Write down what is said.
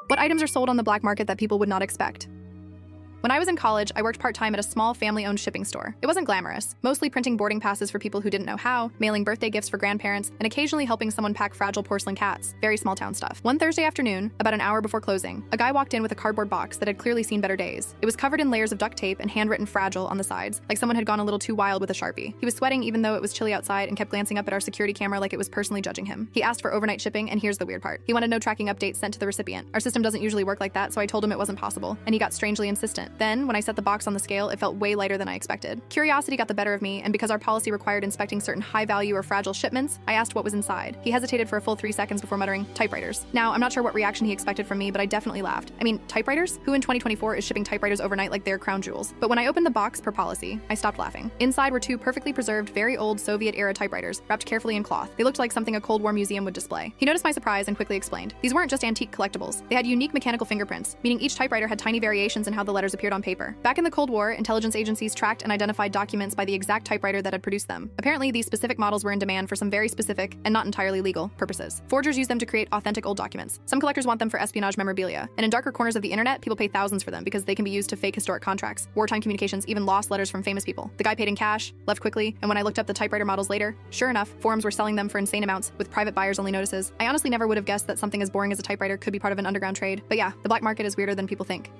What items are sold on the black market that people would not expect? When I was in college, I worked part-time at a small family-owned shipping store. It wasn't glamorous, mostly printing boarding passes for people who didn't know how, mailing birthday gifts for grandparents, and occasionally helping someone pack fragile porcelain cats. Very small-town stuff. One Thursday afternoon, about an hour before closing, a guy walked in with a cardboard box that had clearly seen better days. It was covered in layers of duct tape and handwritten fragile on the sides, like someone had gone a little too wild with a Sharpie. He was sweating even though it was chilly outside and kept glancing up at our security camera like it was personally judging him. He asked for overnight shipping, and here's the weird part. He wanted no tracking updates sent to the recipient. Our system doesn't usually work like that, so I told him it wasn't possible, and he got strangely insistent. Then, when I set the box on the scale, it felt way lighter than I expected. Curiosity got the better of me, and because our policy required inspecting certain high-value or fragile shipments, I asked what was inside. He hesitated for a full 3 seconds before muttering, "Typewriters." Now, I'm not sure what reaction he expected from me, but I definitely laughed. I mean, typewriters? Who in 2024 is shipping typewriters overnight like they're crown jewels? But when I opened the box per policy, I stopped laughing. Inside were 2 perfectly preserved, very old Soviet-era typewriters, wrapped carefully in cloth. They looked like something a Cold War museum would display. He noticed my surprise and quickly explained. These weren't just antique collectibles. They had unique mechanical fingerprints, meaning each typewriter had tiny variations in how the letters appeared on paper. Back in the Cold War, intelligence agencies tracked and identified documents by the exact typewriter that had produced them. Apparently, these specific models were in demand for some very specific, and not entirely legal, purposes. Forgers use them to create authentic old documents. Some collectors want them for espionage memorabilia, and in darker corners of the internet, people pay thousands for them because they can be used to fake historic contracts, wartime communications, even lost letters from famous people. The guy paid in cash, left quickly, and when I looked up the typewriter models later, sure enough, forums were selling them for insane amounts, with private buyers-only notices. I honestly never would have guessed that something as boring as a typewriter could be part of an underground trade. But yeah, the black market is weirder than people think.